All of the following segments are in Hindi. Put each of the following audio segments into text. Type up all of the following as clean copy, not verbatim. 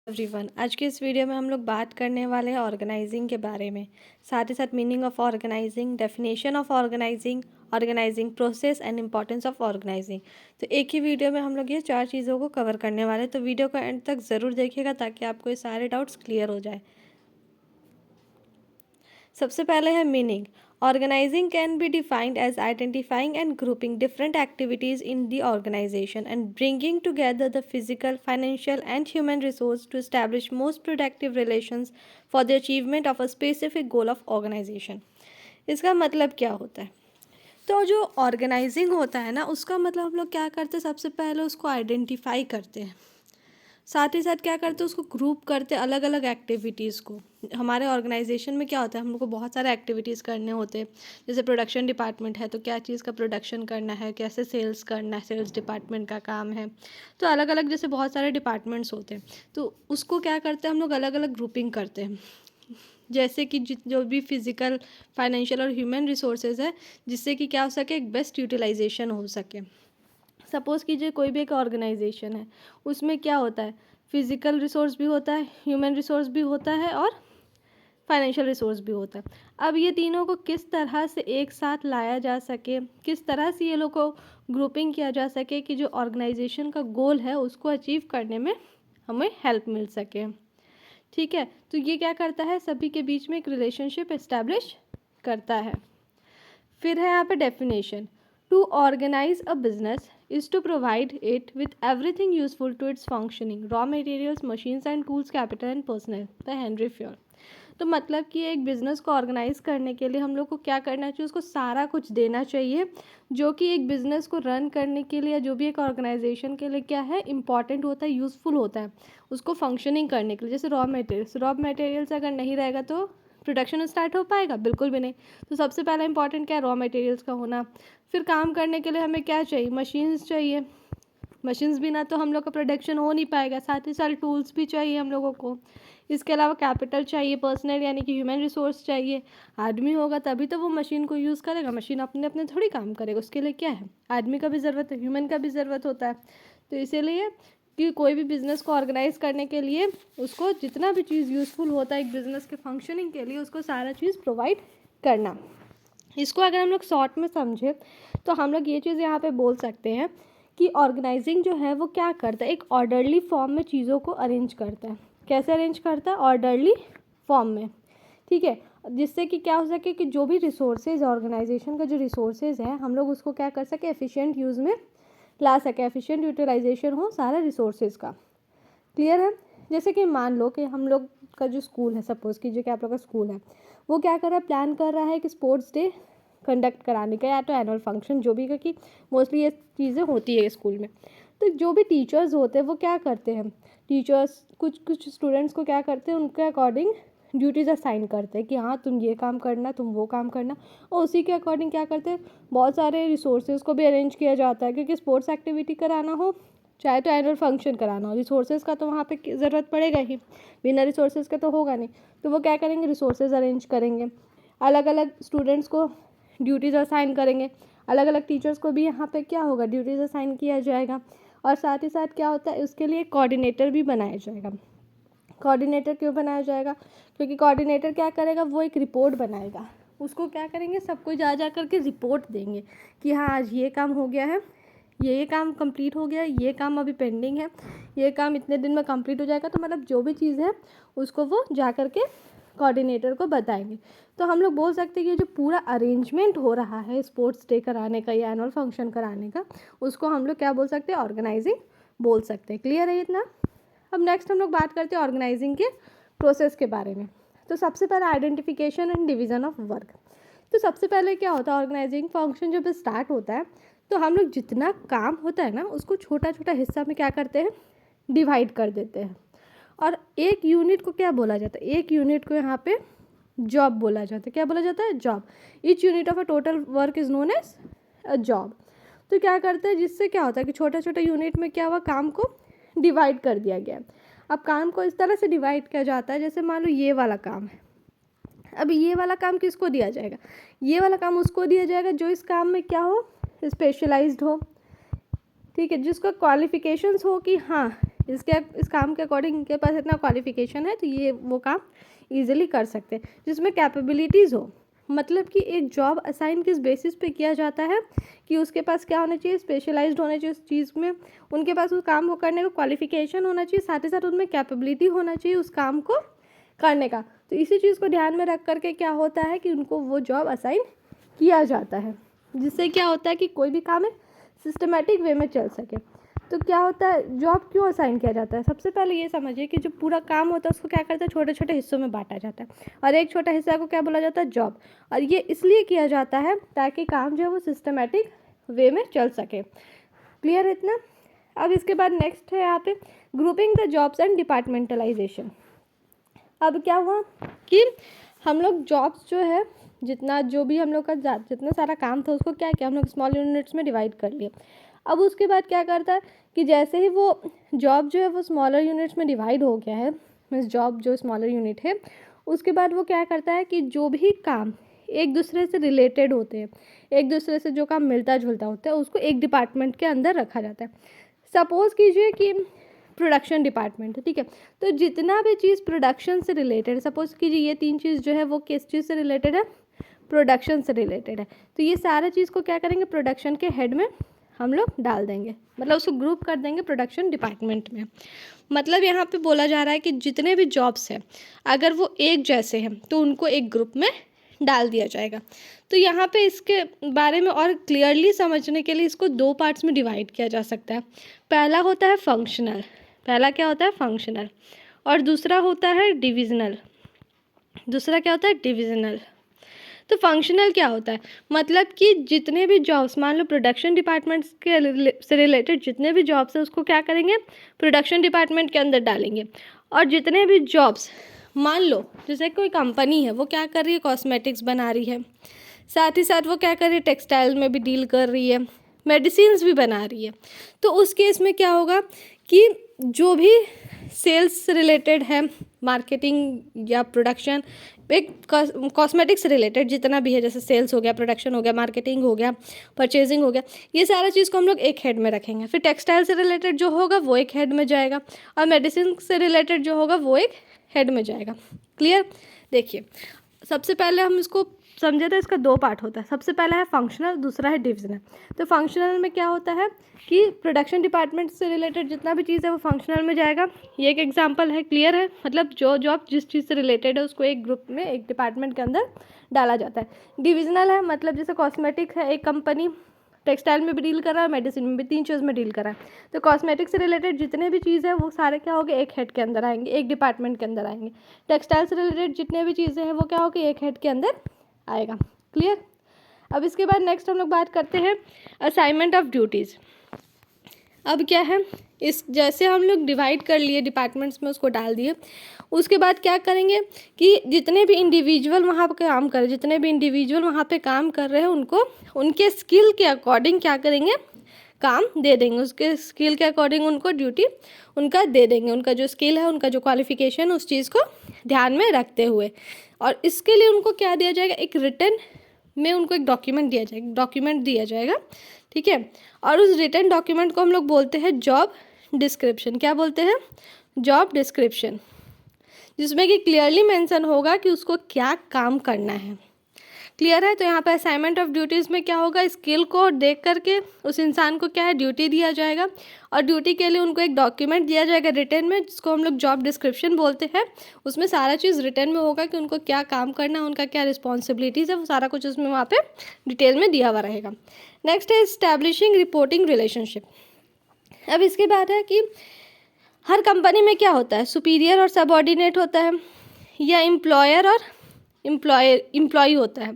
एवरीवन, आज की इस वीडियो में हम लोग बात करने वाले हैं ऑर्गेनाइजिंग के बारे में। साथ ही साथ meaning of organising, definition of organising, organising process and importance of organising. तो एक ही वीडियो में हम लोग ये 4 चीज़ों को कवर करने वाले हैं, तो वीडियो को एंड तक ज़रूर देखिएगा ताकि आपको ये सारे डाउट्स क्लियर हो जाए। सबसे पहले है meaning. Organising can be defined as identifying and grouping different activities in the organisation and bringing together the physical, financial and human resource to establish most productive relations for the achievement of a specific goal of organisation. इसका मतलब क्या होता है? तो जो ऑर्गेनाइजिंग होता है ना, उसका मतलब हम लोग क्या करते हैं, सबसे पहले उसको आइडेंटिफाई करते हैं। साथ ही साथ क्या करते हैं, उसको ग्रुप करते हैं अलग अलग एक्टिविटीज़ को। हमारे ऑर्गेनाइजेशन में क्या होता है, हम लोग को बहुत सारे एक्टिविटीज़ करने होते हैं। जैसे प्रोडक्शन डिपार्टमेंट है तो क्या चीज़ का प्रोडक्शन करना है, कैसे सेल्स करना है, सेल्स डिपार्टमेंट का काम है। तो अलग अलग जैसे बहुत सारे डिपार्टमेंट्स होते हैं, तो उसको क्या करते हैं हम लोग अलग अलग ग्रुपिंग करते हैं। जैसे कि जो भी फिजिकल, फाइनेंशियल और ह्यूमन रिसोर्सेज है, जिससे कि क्या हो सके, एक बेस्ट यूटिलाइजेशन हो सके। सपोज़ कीजिए कोई भी एक ऑर्गेनाइजेशन है, उसमें क्या होता है, फिजिकल रिसोर्स भी होता है, ह्यूमन रिसोर्स भी होता है और फाइनेंशियल रिसोर्स भी होता है। अब ये तीनों को किस तरह से एक साथ लाया जा सके, किस तरह से ये लोग को ग्रुपिंग किया जा सके कि जो ऑर्गेनाइजेशन का गोल है उसको अचीव करने में हमें हेल्प मिल सके। ठीक है, तो ये क्या करता है, सभी के बीच में एक रिलेशनशिप एस्टैब्लिश करता है। फिर है यहाँ पे definition. To organise a business is to provide it with everything useful to its functioning, raw materials, machines and tools, capital and personal, the Henry Fayol. तो मतलब कि एक बिज़नेस को ऑर्गेनाइज करने के लिए हम लोग को क्या करना चाहिए, उसको सारा कुछ देना चाहिए जो कि एक बिज़नेस को रन करने के लिए या जो भी एक ऑर्गेनाइजेशन के लिए क्या है, इंपॉर्टेंट होता है, यूज़फुल होता है उसको फंक्शनिंग करने के लिए। जैसे रॉ मटेरियल्स अगर नहीं रहेगा तो प्रोडक्शन स्टार्ट हो पाएगा? बिल्कुल भी नहीं। तो सबसे पहला इंपॉर्टेंट क्या है, रॉ मटेरियल्स का होना। फिर काम करने के लिए हमें क्या चाहिए, मशीन्स चाहिए। मशीन्स बिना तो हम लोग का प्रोडक्शन हो नहीं पाएगा। साथ ही साथ टूल्स भी चाहिए हम लोगों को। इसके अलावा कैपिटल चाहिए, पर्सनल यानी कि ह्यूमन रिसोर्स चाहिए। आदमी होगा तभी तो वो मशीन को यूज़ करेगा, मशीन अपने अपने थोड़ी काम करेगा। उसके लिए क्या है, आदमी का भी ज़रूरत है, ह्यूमन का भी ज़रूरत होता है। तो इसीलिए कि कोई भी बिज़नेस को ऑर्गेनाइज करने के लिए उसको जितना भी चीज़ यूज़फुल होता है एक बिज़नेस के फंक्शनिंग के लिए, उसको सारा चीज़ प्रोवाइड करना। इसको अगर हम लोग शॉर्ट में समझें तो हम लोग ये चीज़ यहाँ पे बोल सकते हैं कि ऑर्गेनाइजिंग जो है वो क्या करता है, एक ऑर्डरली फॉर्म में चीज़ों को अरेंज करता है। कैसे अरेंज करता है, ऑर्डरली फॉर्म में। ठीक है, जिससे कि क्या हो सके कि जो भी रिसोर्सेज, ऑर्गेनाइजेशन का जो रिसोर्सेज है, हम लोग उसको क्या कर सके, एफिशिएंट यूज़ में ला सके, एफिशिएंट यूटिलाइजेशन हो सारे रिसोर्सेज का। क्लियर है? जैसे कि मान लो कि हम लोग का जो स्कूल है, सपोज़ कीजिए कि आप लोग का स्कूल है, वो क्या कर रहा है, प्लान कर रहा है कि स्पोर्ट्स डे कंडक्ट कराने का या तो एनुअल फंक्शन, जो भी, क्योंकि मोस्टली ये चीज़ें होती है स्कूल में। तो जो भी टीचर्स होते हैं वो क्या करते हैं, टीचर्स कुछ कुछ स्टूडेंट्स को क्या करते हैं, उनके अकॉर्डिंग ड्यूटीज़ असाइन करते हैं कि हाँ तुम ये काम करना, तुम वो काम करना। और उसी के अकॉर्डिंग क्या करते हैं, बहुत सारे रिसोर्सेज को भी अरेंज किया जाता है, क्योंकि स्पोर्ट्स एक्टिविटी कराना हो चाहे तो एनुअल फंक्शन कराना हो, रिसोर्सेज का तो वहाँ पे ज़रूरत पड़ेगा ही, बिना रिसोर्सेज का तो होगा नहीं। तो वो क्या करेंगे, रिसोर्सेज अरेंज करेंगे, अलग अलग स्टूडेंट्स को ड्यूटीज़ असाइन करेंगे, अलग अलग टीचर्स को भी यहाँ पे क्या होगा, ड्यूटीज़ असाइन किया जाएगा। और साथ ही साथ क्या होता है, उसके लिए कोऑर्डिनेटर भी बनाया जाएगा। कोऑर्डिनेटर क्यों बनाया जाएगा, क्योंकि कोऑर्डिनेटर क्या करेगा, वो एक रिपोर्ट बनाएगा। उसको क्या करेंगे, सबको जा करके रिपोर्ट देंगे कि हाँ आज ये काम हो गया है, ये काम कंप्लीट हो गया, ये काम अभी पेंडिंग है, ये काम इतने दिन में कंप्लीट हो जाएगा। तो मतलब जो भी चीज़ है उसको वो जा कर के कोऑर्डिनेटर को बताएंगे। तो हम लोग बोल सकते हैं कि जो पूरा अरेंजमेंट हो रहा है स्पोर्ट्स डे कराने का या एनुअल फंक्शन कराने का, उसको हम लोग क्या बोल सकते हैं, ऑर्गेनाइजिंग बोल सकते हैं। क्लियर है इतना? अब नेक्स्ट हम लोग बात करते हैं ऑर्गेनाइजिंग के प्रोसेस के बारे में। तो सबसे पहले identification and division of work. तो सबसे पहले क्या होता है, ऑर्गेनाइजिंग फंक्शन जब स्टार्ट होता है तो हम लोग जितना काम होता है ना उसको छोटा छोटा हिस्सा में क्या करते हैं, डिवाइड कर देते हैं। और एक यूनिट को क्या बोला जाता है, एक यूनिट को यहाँ पे जॉब बोला जाता है। क्या बोला जाता है, job. Each unit of a total work is known as a job. तो क्या करते हैं, जिससे क्या होता है कि छोटा छोटा यूनिट में क्या हुआ, काम को डिवाइड कर दिया गया। अब काम को इस तरह से डिवाइड किया जाता है, जैसे मान लो ये वाला काम है, अब ये वाला काम किसको दिया जाएगा, ये वाला काम उसको दिया जाएगा जो इस काम में क्या हो, स्पेशलाइज्ड हो। ठीक है, जिसका क्वालिफिकेशंस हो कि हाँ इस काम के अकॉर्डिंग इनके पास इतना क्वालिफिकेशन है, तो ये वो काम ईजिली कर सकते हैं। जिसमें कैपेबिलिटीज़ हो, मतलब कि एक जॉब असाइन किस बेसिस पे किया जाता है कि उसके पास क्या होना चाहिए, स्पेशलाइज्ड होना चाहिए उस चीज़ में, उनके पास उस काम को करने का क्वालिफिकेशन होना चाहिए, साथ ही साथ उनमें कैपेबिलिटी होना चाहिए उस काम को करने का। तो इसी चीज़ को ध्यान में रख करके क्या होता है कि उनको वो जॉब असाइन किया जाता है, जिससे क्या होता है कि कोई भी काम है सिस्टमेटिक वे में चल सके। तो क्या होता है, जॉब क्यों असाइन किया जाता है? सबसे पहले ये समझिए कि जो पूरा काम होता है उसको क्या करता है, छोटे छोटे हिस्सों में बांटा जाता है, और एक छोटा हिस्सा को क्या बोला जाता है, जॉब। और ये इसलिए किया जाता है ताकि काम जो है वो सिस्टमेटिक वे में चल सके। क्लियर है इतना? अब इसके बाद नेक्स्ट है यहाँ पे grouping the jobs and departmentalisation. अब क्या हुआ कि हम लोग जॉब्स जो है, जितना जो भी हम लोग का जितना सारा काम था उसको क्या किया, हम लोग स्मॉल यूनिट्स में डिवाइड कर लिए। अब उसके बाद क्या करता है कि जैसे ही वो जॉब जो है वो स्मॉलर यूनिट्स में डिवाइड हो गया है, मीन्स जॉब जो स्मॉलर यूनिट है, उसके बाद वो क्या करता है कि जो भी काम एक दूसरे से रिलेटेड होते हैं, एक दूसरे से जो काम मिलता जुलता होता है, उसको एक डिपार्टमेंट के अंदर रखा जाता है। सपोज़ कीजिए कि प्रोडक्शन डिपार्टमेंट है, ठीक है, तो जितना भी चीज़ प्रोडक्शन से रिलेटेड है, सपोज़ कीजिए ये 3 चीज़ जो है वो किस चीज़ से रिलेटेड है, प्रोडक्शन से रिलेटेड है, तो ये सारा चीज़ को क्या करेंगे, प्रोडक्शन के हेड में हम लोग डाल देंगे, मतलब उसको ग्रुप कर देंगे प्रोडक्शन डिपार्टमेंट में। मतलब यहाँ पे बोला जा रहा है कि जितने भी जॉब्स हैं अगर वो एक जैसे हैं तो उनको एक ग्रुप में डाल दिया जाएगा। तो यहाँ पे इसके बारे में और क्लियरली समझने के लिए इसको 2 पार्ट्स में डिवाइड किया जा सकता है। पहला होता है फंक्शनल, पहला क्या होता है, फंक्शनल, और दूसरा होता है डिविजनल। दूसरा क्या होता है, डिविजनल। तो फंक्शनल क्या होता है, मतलब कि जितने भी जॉब्स, मान लो प्रोडक्शन डिपार्टमेंट्स के से रिलेटेड जितने भी जॉब्स हैं उसको क्या करेंगे, प्रोडक्शन डिपार्टमेंट के अंदर डालेंगे। और जितने भी जॉब्स, मान लो जैसे कोई कंपनी है वो क्या कर रही है, कॉस्मेटिक्स बना रही है, साथ ही साथ वो क्या कर रही है, टेक्सटाइल में भी डील कर रही है, मेडिसिन्स भी बना रही है, तो उस केस में क्या होगा कि जो भी सेल्स रिलेटेड है, मार्केटिंग या प्रोडक्शन, एक कॉस्मेटिक्स से रिलेटेड जितना भी है, जैसे सेल्स हो गया, प्रोडक्शन हो गया, मार्केटिंग हो गया, परचेजिंग हो गया, ये सारा चीज़ को हम लोग एक हेड में रखेंगे। फिर टेक्सटाइल से रिलेटेड जो होगा वो एक हेड में जाएगा, और मेडिसिन से रिलेटेड जो होगा वो एक हेड में जाएगा। क्लियर? देखिए, सबसे पहले हम इसको समझे तो इसका 2 पार्ट होता है। सबसे पहला है फंक्शनल, दूसरा है डिविजनल। तो फंक्शनल में क्या होता है कि प्रोडक्शन डिपार्टमेंट से रिलेटेड जितना भी चीज़ है वो फंक्शनल में जाएगा। ये एक एग्जांपल है, क्लियर है? मतलब जो जॉब जिस चीज़ से रिलेटेड है उसको एक ग्रुप में, एक डिपार्टमेंट के अंदर डाला जाता है। डिविजनल है, मतलब जैसे कॉस्मेटिक है, एक कंपनी टेक्सटाइल में भी डील कर रहा है, मेडिसिन में भी, 3 चीज़ में डील कर रहा है, तो कॉस्मेटिक से रिलेटेड जितने भी चीज़ है वो सारे क्या होंगे, एक हेड के अंदर आएंगे, एक डिपार्टमेंट के अंदर आएंगे। टेक्सटाइल से रिलेटेड जितने भी चीज़ें हैं वो क्या होगी, एक हेड के अंदर आएगा। क्लियर? अब इसके बाद नेक्स्ट हम लोग बात करते हैं असाइनमेंट ऑफ ड्यूटीज़। अब क्या है, इस जैसे हम लोग डिवाइड कर लिए डिपार्टमेंट्स में, उसको डाल दिए, उसके बाद क्या करेंगे कि जितने भी इंडिविजुअल वहाँ पे काम कर रहे, जितने भी इंडिविजुअल वहाँ पे काम कर रहे हैं उनको उनके स्किल के अकॉर्डिंग क्या करेंगे, काम दे देंगे, उसके स्किल के अकॉर्डिंग उनको ड्यूटी उनका दे देंगे, उनका जो स्किल है, उनका जो क्वालिफिकेशन, उस चीज़ को ध्यान में रखते हुए। और इसके लिए उनको क्या दिया जाएगा, एक रिटन में उनको एक डॉक्यूमेंट दिया जाएगा, ठीक है। और उस रिटन डॉक्यूमेंट को हम लोग बोलते हैं जॉब डिस्क्रिप्शन। क्या बोलते हैं, जॉब डिस्क्रिप्शन, जिसमें कि क्लियरली मेंशन होगा कि उसको क्या काम करना है। क्लियर है? तो यहाँ पर असाइनमेंट ऑफ ड्यूटीज़ में क्या होगा, स्किल को देख करके उस इंसान को क्या है, ड्यूटी दिया जाएगा, और ड्यूटी के लिए उनको एक डॉक्यूमेंट दिया जाएगा रिटन में, जिसको हम लोग जॉब डिस्क्रिप्शन बोलते हैं। उसमें सारा चीज़ रिटन में होगा कि उनको क्या काम करना है, उनका क्या रिस्पॉन्सिबिलिटीज़ है, वो सारा कुछ उसमें वहाँ पे डिटेल में दिया हुआ रहेगा। नेक्स्ट है इस्टेब्लिशिंग रिपोर्टिंग रिलेशनशिप। अब इसके बाद है कि हर कंपनी में क्या होता है, सुपीरियर और सबऑर्डिनेट होता है, या एम्प्लॉयर और एम्प्लॉय होता है।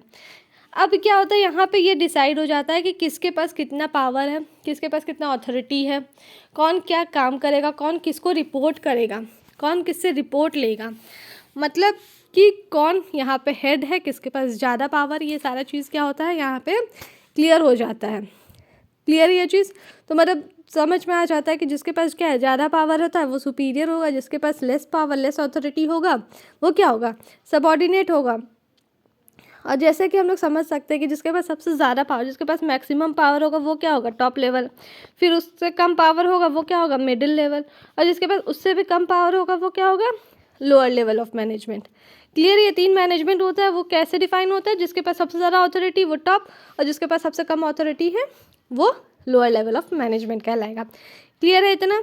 अब क्या होता है, यहाँ पे ये डिसाइड हो जाता है कि किसके पास कितना पावर है, किसके पास कितना अथॉरिटी है, कौन क्या काम करेगा, कौन किसको रिपोर्ट करेगा, कौन किससे रिपोर्ट लेगा, मतलब कि कौन यहाँ पे हेड है, किसके पास ज़्यादा पावर, ये सारा चीज़ क्या होता है यहाँ पे क्लियर हो जाता है। क्लियर ये चीज़? तो मतलब समझ में आ जाता है कि जिसके पास क्या है, ज़्यादा पावर होता है वो सुपीरियर होगा, जिसके पास लेस पावर, लेस अथॉरिटी होगा वो क्या होगा, सबऑर्डिनेट होगा। और जैसे कि हम लोग समझ सकते हैं कि जिसके पास सबसे ज़्यादा पावर, जिसके पास मैक्सिमम पावर होगा वो क्या होगा, टॉप लेवल। फिर उससे कम पावर होगा वो क्या होगा, मिडिल लेवल। और जिसके पास उससे भी कम पावर होगा वो क्या होगा, lower level of management. Clear, ये 3 मैनेजमेंट होता है। वो कैसे डिफाइन होता है, जिसके पास सबसे ज़्यादा अथॉरिटी वो टॉप, और जिसके पास सबसे कम अथॉरिटी है वो लोअर लेवल ऑफ मैनेजमेंट कहलाएगा। क्लियर है इतना।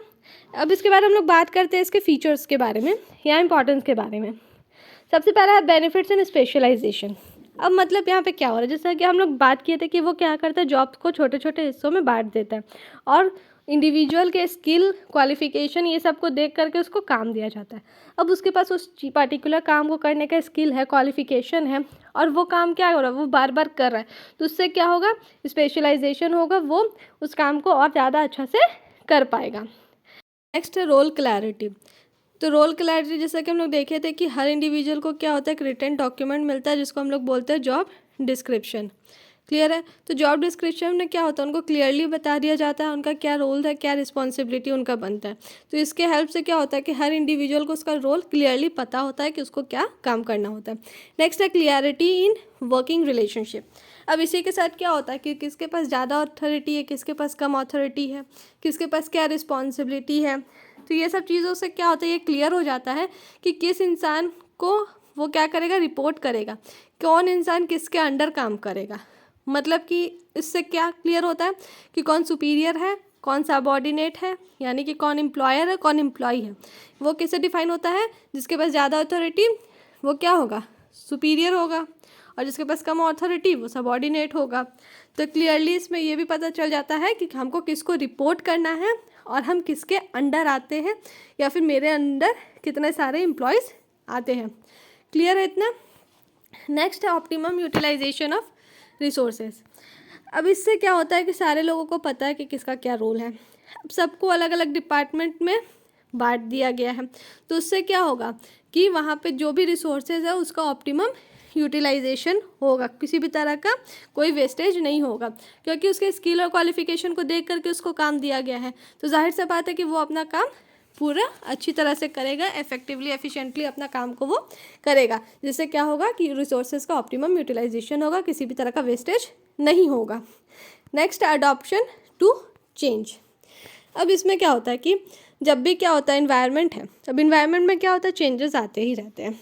अब इसके बारे में हम लोग बात करते हैं इसके फीचर्स के बारे में या इंपॉर्टेंस के बारे में। सबसे पहला है बेनिफिट्स एंड स्पेशलाइजेशन। अब मतलब यहाँ पे क्या हो रहा है, जैसा कि हम लोग बात किए थे कि वो क्या करता है, जॉब्स को छोटे छोटे हिस्सों में बांट देता है और इंडिविजुअल के स्किल, क्वालिफिकेशन, ये सब को देख करके उसको काम दिया जाता है। अब उसके पास उस पर्टिकुलर काम को करने का स्किल है, क्वालिफिकेशन है, और वो काम क्या हो रहा है, वो बार बार कर रहा है, तो उससे क्या होगा, स्पेशलाइजेशन होगा, वो उस काम को और ज़्यादा अच्छा से कर पाएगा। नेक्स्ट है रोल क्लैरिटी। तो रोल क्लैरिटी जैसा कि हम लोग देखे थे कि हर इंडिविजुअल को क्या होता है, एक रिटन डॉक्यूमेंट मिलता है जिसको हम लोग बोलते हैं जॉब डिस्क्रिप्शन। क्लियर है। तो जॉब डिस्क्रिप्शन में क्या होता है, उनको क्लियरली बता दिया जाता है उनका क्या रोल है, क्या रिस्पॉन्सिबिलिटी उनका बनता है। तो इसके हेल्प से क्या होता है कि हर इंडिविजुअल को उसका रोल क्लियरली पता होता है कि उसको क्या काम करना होता है। नेक्स्ट है क्लियरिटी इन वर्किंग रिलेशनशिप। अब इसी के साथ क्या होता है कि किसके पास ज़्यादा अथॉरिटी है, किसके पास कम अथॉरिटी है, किसके पास क्या रिस्पॉन्सिबिलिटी है। तो ये सब चीज़ों से क्या होता है, ये क्लियर हो जाता है कि किस इंसान को वो क्या करेगा, रिपोर्ट करेगा, कौन इंसान किसके अंडर काम करेगा। मतलब कि इससे क्या क्लियर होता है कि कौन सुपीरियर है, कौन सबऑर्डिनेट है, यानी कि कौन एम्प्लॉयर है, कौन एम्प्लॉय है। वो किससे डिफाइन होता है, जिसके पास ज़्यादा अथॉरिटी वो क्या होगा, सुपीरियर होगा, और जिसके पास कम अथॉरिटी वो सबऑर्डिनेट होगा। तो क्लियरली इसमें ये भी पता चल जाता है कि हमको किसको रिपोर्ट करना है और हम किसके अंडर आते हैं, या फिर मेरे अंडर कितने सारे एम्प्लॉयज़ आते हैं। क्लियर है इतना। नेक्स्ट है ऑप्टिमम यूटिलाइजेशन ऑफ रिसोर्सेज। अब इससे क्या होता है कि सारे लोगों को पता है कि किसका क्या रोल है। अब सबको अलग अलग डिपार्टमेंट में बांट दिया गया है, तो उससे क्या होगा कि वहाँ पे जो भी रिसोर्सेज है उसका ऑप्टिमम यूटिलाइजेशन होगा, किसी भी तरह का कोई वेस्टेज नहीं होगा, क्योंकि उसके स्किल और क्वालिफिकेशन को देख करके उसको काम दिया गया है। तो जाहिर सी बात है कि वो अपना काम पूरा अच्छी तरह से करेगा, इफेक्टिवली एफिशिएंटली अपना काम को वो करेगा, जिससे क्या होगा कि रिसोर्सेज का ऑप्टिमम यूटिलाइजेशन होगा, किसी भी तरह का वेस्टेज नहीं होगा। Next adoption to change. अब इसमें क्या होता है कि जब भी क्या होता है इन्वायरमेंट है, अब इन्वायरमेंट में क्या होता है, चेंजेस आते ही रहते हैं।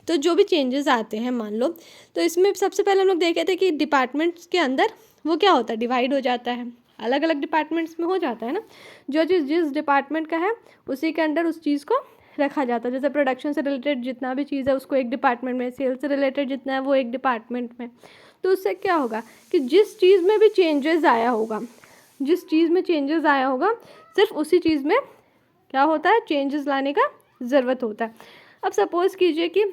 तो जो भी चेंजेस आते हैं मान लो, तो इसमें सबसे पहले हम लोग देखे थे कि डिपार्टमेंट्स के अंदर वो क्या होता है, डिवाइड हो जाता है, अलग अलग डिपार्टमेंट्स में हो जाता है ना। जो चीज़ जिस डिपार्टमेंट का है उसी के अंडर उस चीज़ को रखा जाता है। जैसे प्रोडक्शन से रिलेटेड जितना भी चीज़ है उसको एक डिपार्टमेंट में, सेल्स से रिलेटेड जितना है वो एक डिपार्टमेंट में। तो उससे क्या होगा कि जिस चीज़ में भी चेंजेस आया होगा, जिस चीज़ में चेंजेस आया होगा सिर्फ उसी चीज़ में क्या होता है, चेंजेस लाने का ज़रूरत होता है। अब सपोज़ कीजिए कि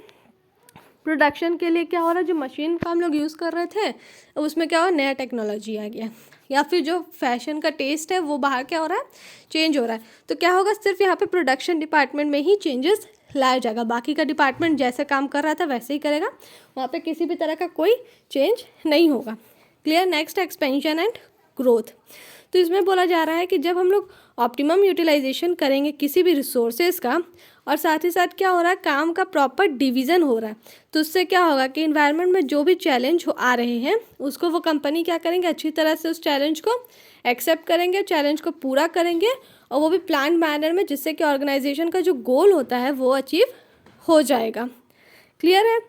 प्रोडक्शन के लिए क्या हो रहा है, जो मशीन का हम लोग यूज़ कर रहे थे उसमें क्या हो, नया टेक्नोलॉजी आ गया, या फिर जो फैशन का टेस्ट है वो बाहर क्या हो रहा है, चेंज हो रहा है। तो क्या होगा, सिर्फ यहाँ पे प्रोडक्शन डिपार्टमेंट में ही चेंजेस लाया जाएगा, बाकी का डिपार्टमेंट जैसे काम कर रहा था वैसे ही करेगा, वहाँ पे किसी भी तरह का कोई चेंज नहीं होगा। Clear. Next expansion and growth. तो इसमें बोला जा रहा है कि जब हम लोग ऑप्टिमम यूटिलाइजेशन करेंगे किसी भी रिसोर्सेज का, और साथ ही साथ क्या हो रहा है, काम का प्रॉपर डिवीज़न हो रहा है, तो उससे क्या होगा कि इन्वायरमेंट में जो भी चैलेंज आ रहे हैं उसको वो कंपनी क्या करेंगे, अच्छी तरह से उस चैलेंज को एक्सेप्ट करेंगे, चैलेंज को पूरा करेंगे, और वो भी प्लान मैनर में, जिससे कि ऑर्गेनाइजेशन का जो गोल होता है वो अचीव हो जाएगा। क्लियर है।